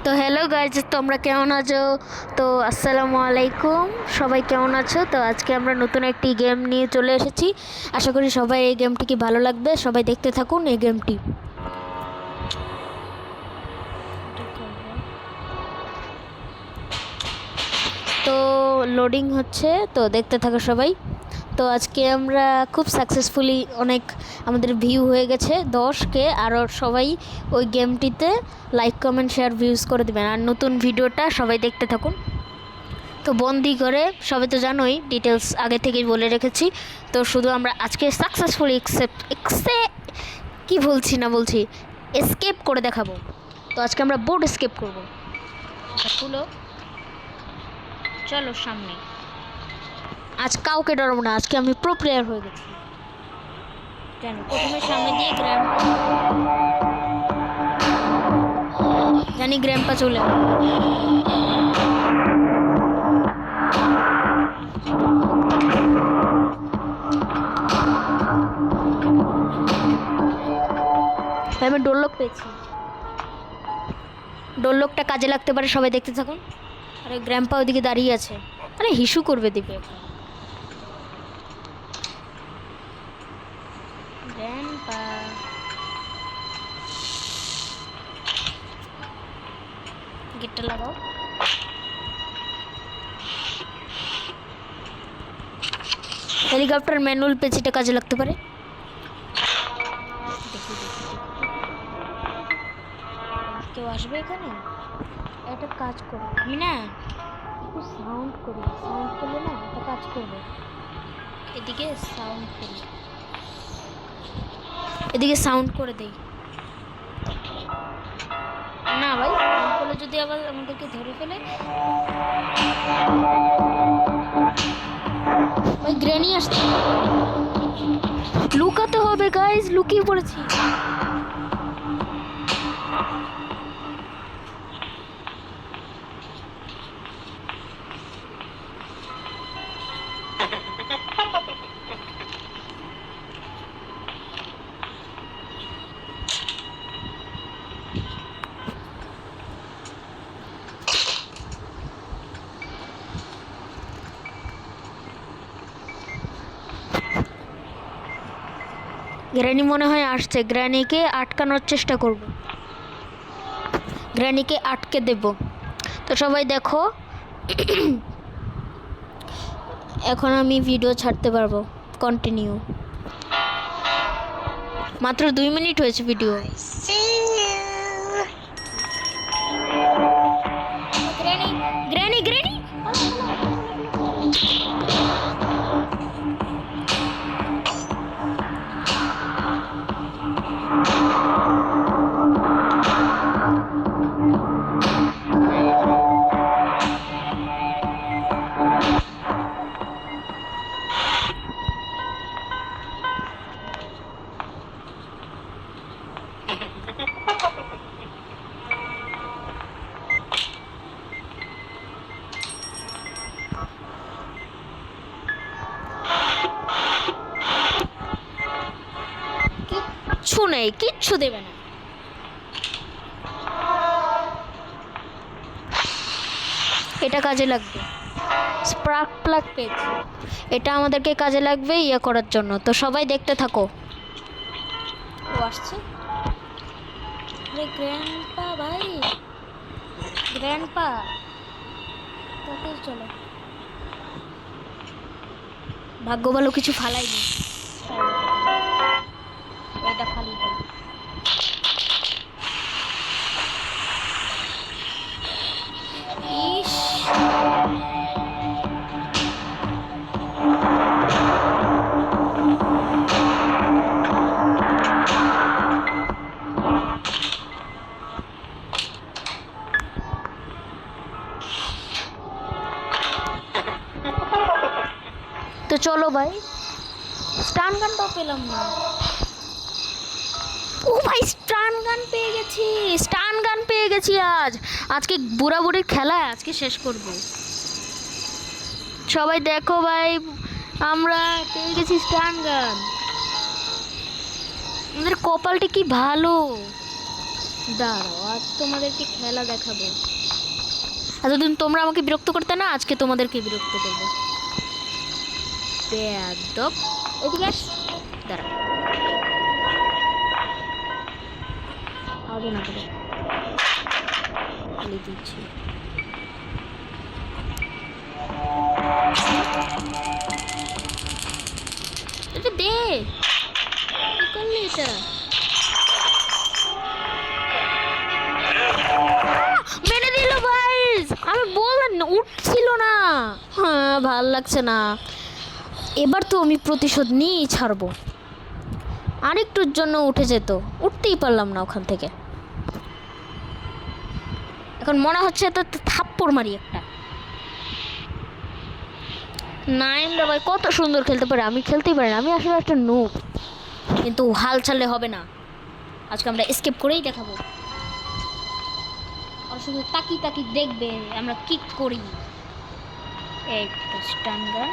তো hello guys, তোমরা কেমন আছো? তো আসসালামু আলাইকুম, সবাই কেমন আছো? তো আজকে আমরা নতুন একটি গেম নিয়ে চলে এসেছি। আশা করি সবাই এই গেমটি কি ভালো লাগবে, সবাই দেখতে থাকুন এই গেমটি। তো লোডিং হচ্ছে, তো দেখতে থাকো সবাই। তো আজকে আমরা খুব সাকসেসফুলি অনেক আমাদের ভিউ হয়ে গেছে 10K। আরও সবাই ওই গেমটিতে লাইক কমেন্ট শেয়ার ভিউজ করে দেবেন, আর নতুন ভিডিওটা সবাই দেখতে থাকুন। তো বন্দি করে সবাই তো জানোই, ডিটেলস আগে থেকেই বলে রেখেছি। তো শুধু আমরা আজকে সাকসেসফুলি বলছি এসকেপ করে দেখাবো। তো আজকে আমরা বোর্ড এসকেপ করবো। খুলো, চলো সামনে। আজ কাউকে ডরাবো না, আজকে আমি প্রো প্লেয়ার হয়ে গেছি। কেন প্রথমে সামনে দিয়ে জানি গ্র্যাম্পা চলে আমি ডোরলক পেয়েছি। ডোরলকটা কাজে লাগতে পারে, সবাই দেখতে থাকুন। আরে গ্র্যাম্পা ওদিকে দাঁড়িয়ে আছে, আরে হিসু করবে দিবে। গ্র্যাম্পা গেটটা লাগাও। হেলিকপ্টার ম্যানুয়াল পেছিটা কাজে লাগতে পারে। কেউ আসবে এখানে? একটা কাজ করবে, আমি না একটু সাউন্ড করি, সাউন্ড করলে না একটা কাজ করবে। এদিকে সাউন্ড করি, এদিকে সাউন্ড করে দেই না ভাই, সাউন্ড করলে যদি আবার আমাদেরকে ধরে ফেলে। ভাই গ্র্যানি আসছে, লুকাতে হবে গাইজ, লুকিয়ে পড়েছি। গ্র্যানি মনে হয় আসছে, গ্র্যানিকে আটকানোর চেষ্টা করব, গ্র্যানিকে আটকে দেব। তো সবাই দেখো, এখন আমি ভিডিও ছাড়তে পারবো কন্টিনিউ। মাত্র 2 মিনিট হয়েছে ভিডিও। গ্র্যানি গ্র্যানি গ্র্যানি কিচ্ছু নেই, কিচ্ছু দেবে না। এটা কাজে লাগবে, স্পার্ক প্লাগ পেয়েছি, এটা আমাদেরকে কাজে লাগবে ইয়ে করার জন্য। তো সবাই দেখতে থাকো। ও আসছে, আরে গ্র্যান্ডপা ভাই, গ্র্যান্ডপা তাতে চলো। ভাগ্য ভালো কিছু ফালাইনি, এটা ফালি ইস। তো চলো ভাই, স্টান গানটাও পেলাম না। ও ভাই স্টান গান পেয়ে গেছি, স্টান গান পেয়ে গেছি। আজকে বুড়া বুড়ির খেলা আজকে শেষ করব। সবাই দেখো ভাই, আমরা পেয়ে গেছি স্টান গান। আমাদের কপালটা কি ভালো, দাঁড়াও, আজ তোমাদেরকে খেলা দেখাবো। এতদিন তোমরা আমাকে বিরক্ত করতে না, আজকে তোমাদেরকে বিরক্ত করবো। বেয়াদব, এদিকে আস। দাঁড়া, আগে না করে বলে দিচ্ছি। এটা দে, কি করলি এটা? মেরে দিল গাইস, আমি বললাম না, উঠছিল না। হ্যাঁ, ভাল লাগছে না। এবার তো আমি প্রতিশোধ নিয়েই ছাড়বো। আরেকটুর জন্য উঠে যেত, উঠতেই পারলাম না ওখান থেকে। এখন মনে হচ্ছে তো থাপ্পড় মারি একটা। নাইমরা ভাই কত সুন্দর খেলতে পারে, আমি খেলতেই পারি না। আমি আসলে একটা নুব, কিন্তু হাল ছাড়লে হবে না। আজকে আমরা এসকেপ করেই দেখাবো। আর শুধু তাকি তাকি দেখবে আমরা কি করি। একটা স্টান গান,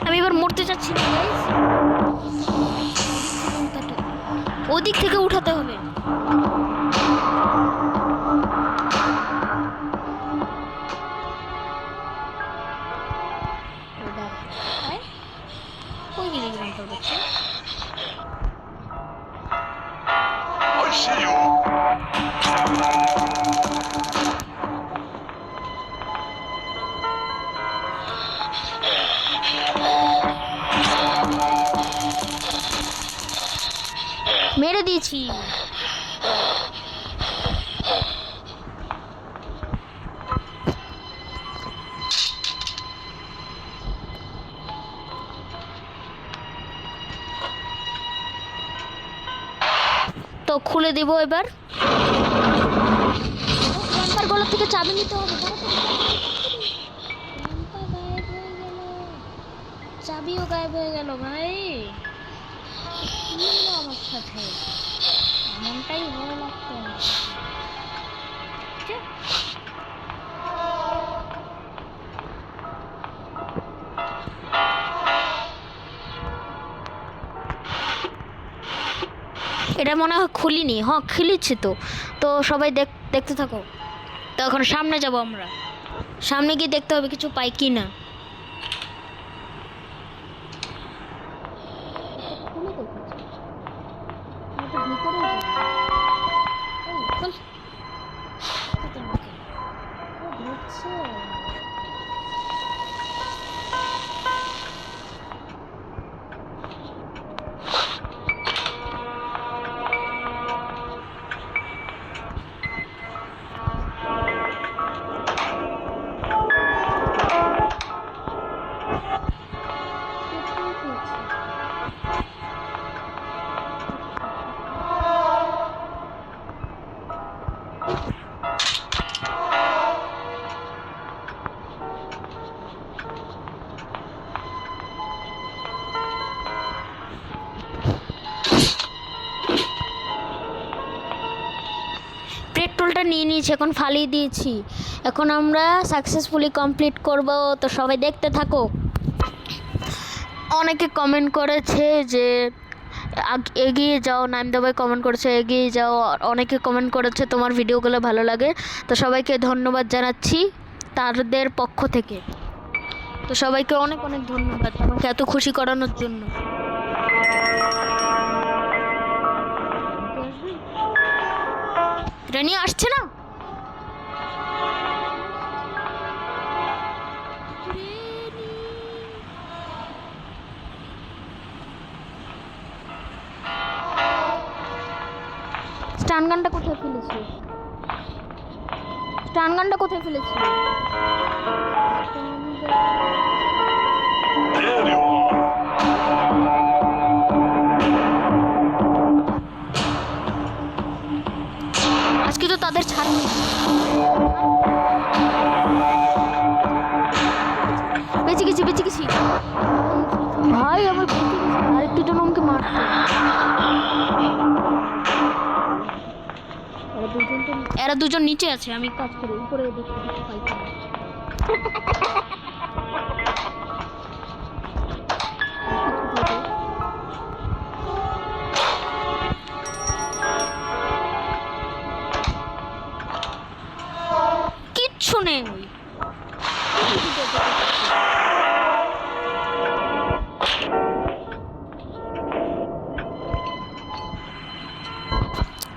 আমি এবার মরতে চাচ্ছি না গাইস। ওদিক থেকে উঠাতে হবে। কই গেলি গ্রাম করছে? মেরে দিয়েছি। তো খুলে দেব এবার। গ্রাম্পার গলা থেকে চাবি নিতে হবে। চাবিও গায়েব হয়ে গেল ভাই। কি হলো আমার সাথে? এমনটাই ভালো লাগতো না। এটা মনে হয় খুলিনি। হ্যাঁ, খুলেছি তো। তো সবাই দেখতে থাকো। তো এখন সামনে যাব আমরা। সামনে গিয়ে দেখতে হবে কিছু পাই কি না। পেট্রোলটা নিয়ে নিয়েছি, এখন ফালিয়ে দিয়েছি। এখন আমরা সাকসেসফুলি কমপ্লিট করব। তো সবাই দেখতে থাকো। অনেকে কমেন্ট করেছে যে এগিয়ে যাও, নাইমদা ভাই কমেন্ট করেছে এগিয়ে যাও। অনেকে কমেন্ট করেছে তোমার ভিডিওগুলো ভালো লাগে। তো সবাইকে ধন্যবাদ জানাচ্ছি তাদের পক্ষ থেকে। তো সবাইকে অনেক অনেক ধন্যবাদ আমাকে এত খুশি করানোর জন্য। রানি আসছে না। স্টান গানটা কোথায় ফেলেছি? স্টান গানটা কোথায় ফেলেছি? আজকে তো তাদের ছাড়। বেঁচে গেছি, বেঁচে গেছি ভাই, আমার বেঁচে গেছি। আরেকটু জন আমাকে মারতো। এরা দুজন নিচে আছে, আমি কাজ করি উপরে দেখি পাই।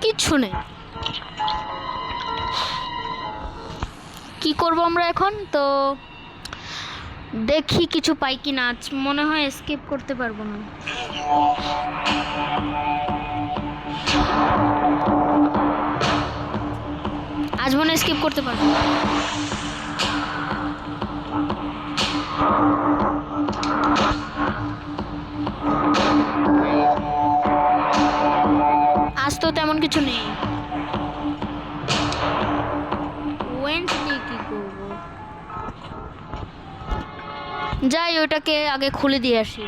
কিচ্ছু নেই। কি করব আমরা এখন? তো দেখি কিছু পাই কি না। মনে হয় এসকেপ করতে পারবো না। আজ মনে এসকেপ করতে পারবো না। আজ তো তেমন কিছু নেই। ওয়েডনেসডে কি করবো? যাই, ওটাকে আগে খুলে দিয়ে আসি।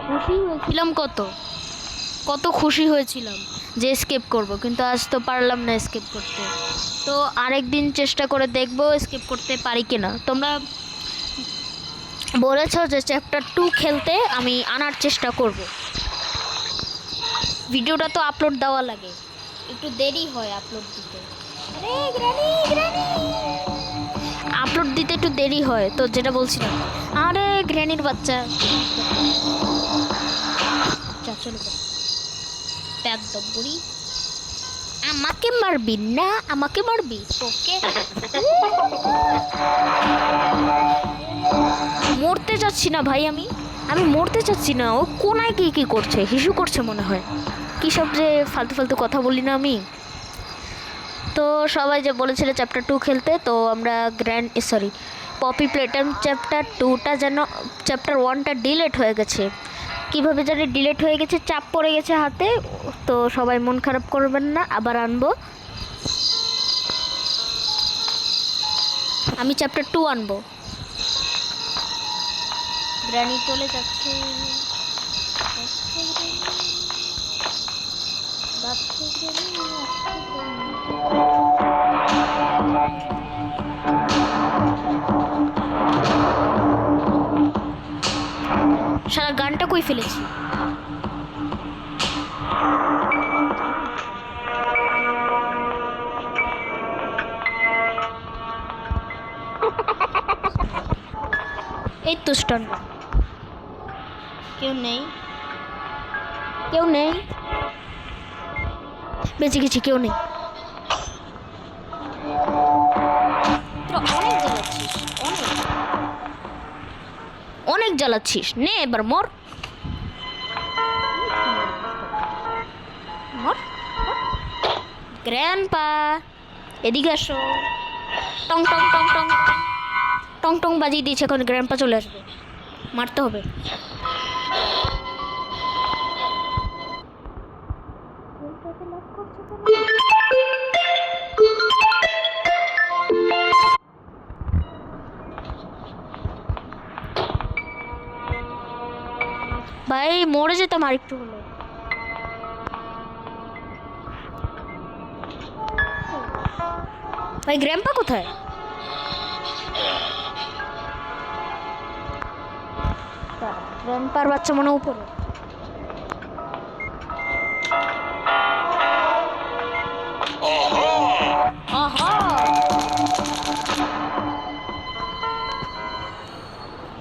খুশি হয়েছিলাম কত খুশি হয়েছিলাম যে এসকেপ করব, কিন্তু আজ তো পারলাম না এসকেপ করতে। তো আরেকদিন চেষ্টা করে দেখবো এসকেপ করতে পারি কিনা। তোমরা বলেছো যে চ্যাপ্টার 2 খেলতে আমি আনার চেষ্টা করব। ভিডিওটা তো আপলোড দেওয়া লাগে, একটু দেরি হয় আপলোড দিতে। আপলোড দিতে একটু দেরি হয়, তো যেটা বলছিলাম। আরে গ্র্যানির বাচ্চা, চলো বুড়ি, আমাকে মারবি না, আমাকে মারবি তোকে। মরতে চাচ্ছি না ভাই, আমি মরতে চাচ্ছি না। ও কোনায় কি করছে, হিসু করছে মনে হয়। কি সব যে ফালতু ফালতু কথা বলি না আমি। তো সবাই যে বলেছিল চ্যাপ্টার 2 খেলতে, তো আমরা পপি প্লেটাম চ্যাপ্টার 2টা যেন চ্যাপ্টার 1টা ডিলেট হয়ে গেছে। কীভাবে জানি ডিলেট হয়ে গেছে, চাপ পড়ে গেছে হাতে। তো সবাই মন খারাপ করবেন না, আবার আনবো। আমি চ্যাপ্টার 2 আনবো। গ্র্যানি চলে যাচ্ছে। সারা গানটা কই ফেলেছি। এই তো স্টান। কেউ নেই, বেঁচে গেছি, কেউ নেই। অনেক জ্বালাচ্ছিস, নে এবার মর। গ্র্যান্ডপা এদিকে আসো। টং টং টং টং টং টং বাজিয়ে দিয়েছে, এখন গ্র্যান্ডপা চলে আসবে, মারতে হবে। ভাই মরে যেতাম আরেকটু হলে। ভাই গ্র্যান্ডপা কোথায়? গ্র্যান্ডপার বাচ্চা মনে উপরে।